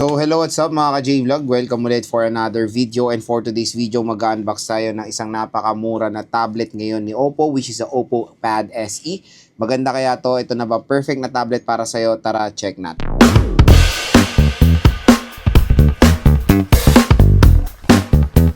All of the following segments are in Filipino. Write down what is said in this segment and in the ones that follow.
So hello, what's up mga ka-J-Vlog? Welcome ulit for another video, and for today's video mag-unbox tayo ng isang napakamura na tablet ngayon ni Oppo, which is the Oppo Pad SE. Maganda kaya to? Ito na ba perfect na tablet para sa'yo? Tara, check natin.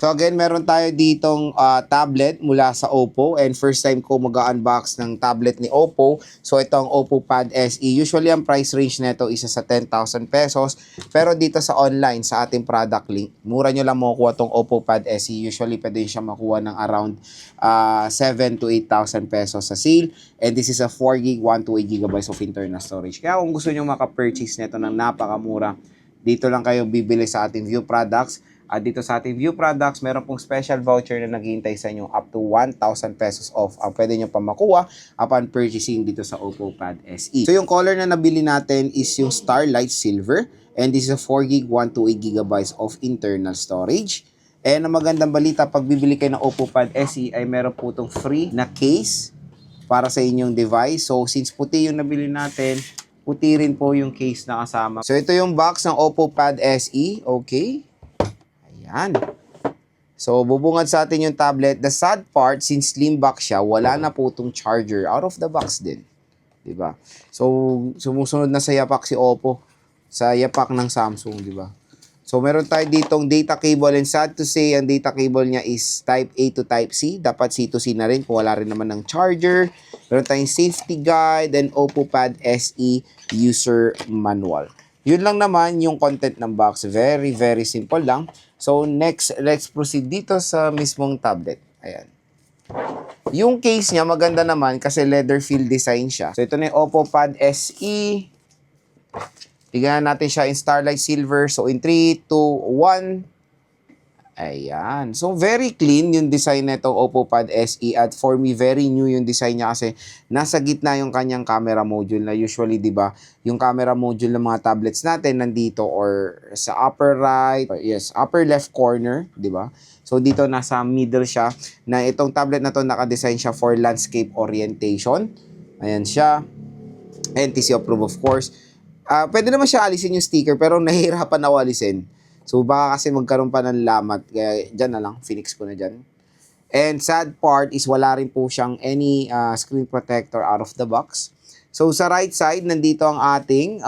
So again, meron tayo ditong tablet mula sa Oppo, and first time ko mag-unbox ng tablet ni Oppo. So ito ang Oppo Pad SE. Usually ang price range nito isa sa 10,000 pesos. Pero dito sa online, sa ating product link, mura nyo lang makukuha tong Oppo Pad SE. Usually pwede siya makuha ng around 7 to 8,000 pesos sa sale. And this is a 4GB, 128GB of internal storage. Kaya kung gusto nyo maka-purchase nito ng napakamura, dito lang kayo bibili sa ating View Products. At dito sa ating View Products, meron pong special voucher na naghihintay sa inyo up to 1,000 pesos off ang pwede nyo pa makuha upon purchasing dito sa Oppo Pad SE. So yung color na nabili natin is yung Starlight Silver, and this is a 4GB, 128GB of internal storage. And ang magandang balita, pag bibili kayo ng Oppo Pad SE ay meron po itong free na case para sa inyong device. So since puti yung nabili natin, puti rin po yung case na kasama. So ito yung box ng Oppo Pad SE. Okay. Ayan. So, bubungad sa atin yung tablet. The sad part, since slim box siya, wala na po itong charger. Out of the box din. Diba? So, sumusunod na sa yapak si Oppo. Sa yapak ng Samsung, diba? So, meron tayo ditong data cable, and sad to say, ang data cable niya is Type A to Type C. Dapat C to C na rin kung wala rin naman ng charger. Meron tayong safety guide and Oppo Pad SE user manual. Yun lang naman yung content ng box. Very, very simple lang. So, next, let's proceed dito sa mismong tablet. Ayan. Yung case niya, maganda naman kasi leather feel design siya. So, ito na yung Oppo Pad SE. Tignan natin siya in Starlight Silver. So, in 3, 2, 1. Ayan. So, very clean yung design nito Oppo Pad SE. At for me, very new yung design niya kasi nasa gitna yung kanyang camera module na usually, di ba, yung camera module ng mga tablets natin nandito or sa upper right, or yes, upper left corner, di ba? So, dito nasa middle siya na itong tablet na to naka-design siya for landscape orientation. Ayan siya. NTC approved, of course. Pwede naman siya alisin yung sticker pero nahihirapan ako alisin. So, baka kasi magkaroon pa ng lamat. Kaya, dyan na lang. Phoenix ko na dyan. And sad part is wala rin po siyang any screen protector out of the box. So, sa right side, nandito ang ating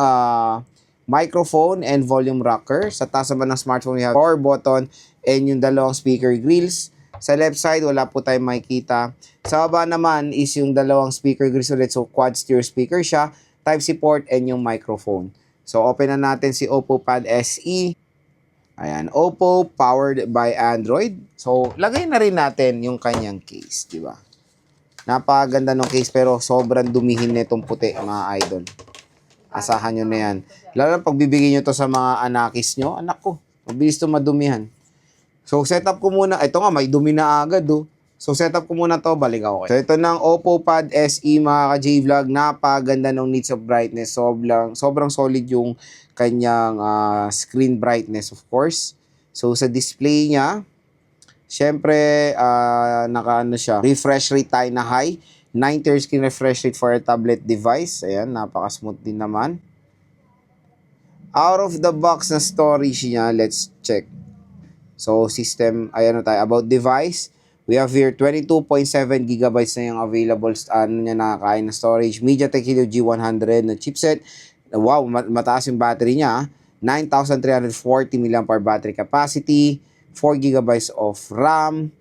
microphone and volume rocker. Sa taas naman ng smartphone, we have power button and yung dalawang speaker grills. Sa left side, wala po tayong makikita. Sa baba naman is yung dalawang speaker grills ulit. So, quad stereo speaker siya, Type-C port, and yung microphone. So, open na natin si Oppo Pad SE. Ayan, Oppo, powered by Android. So, lagay na rin natin yung kanyang case, di ba? Napakaganda ng case pero sobrang dumihin nitong puti, mga idol. Asahan nyo na yan. Lalo na pagbibigay nyo to sa mga anakis nyo, anak ko, mabilis to madumihan. So, setup ko muna. Ito nga, may dumi na agad, oh. So, setup ko muna to, balik ako. So, ito ng Oppo Pad SE, mga ka-J-Vlog. Napaganda ng nits of brightness. Sobrang solid yung kanyang screen brightness, of course. So, sa display niya, syempre, naka-ano siya, refresh rate tayo na high. 90 screen refresh rate for a tablet device. Ayan, napaka-smooth din naman. Out of the box na storage niya, let's check. So, system, ayan na tayo. About device, we have here 22.7GB na yung available niya nakakain na storage. MediaTek Helio G100 na chipset. Wow, mataas yung battery niya. 9,340 mAh battery capacity. 4GB of RAM.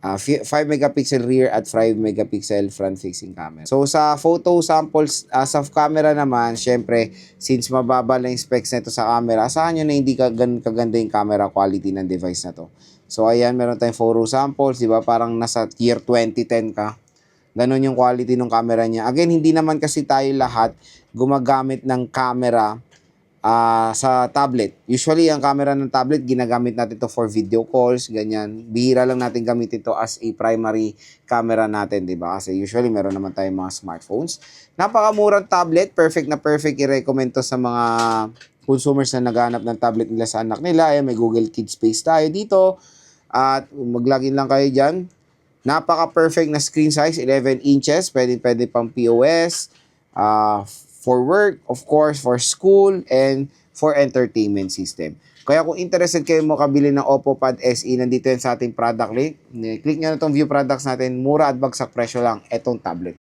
5 megapixel rear at 5 megapixel front-facing camera. So, sa photo samples, sa camera naman, syempre, since mababa lang yung specs nito sa camera, asahan nyo na hindi kaganda yung camera quality ng device na to. So, ayan, meron tayong photo samples, di ba? Parang nasa year 2010 ka. Ganon yung quality ng camera niya. Again, hindi naman kasi tayo lahat gumagamit ng camera sa tablet. Usually, ang camera ng tablet, ginagamit natin to for video calls, ganyan. Bihira lang natin gamitin to as a primary camera natin, di ba? Kasi usually, meron naman tayong mga smartphones. Napakamurang tablet, perfect na perfect. I-recommend to sa mga consumers na naghanap ng tablet nila sa anak nila. May Google Kids Space tayo dito. At mag-login lang kayo dyan. Napaka-perfect na screen size, 11 inches. Pwede pang POS. For work, of course, for school, and for entertainment system. Kaya kung interested kayo makabili ng Oppo Pad SE, nandito yan sa ating product link. Click nyo na itong view products natin, mura at bagsak presyo lang itong tablet.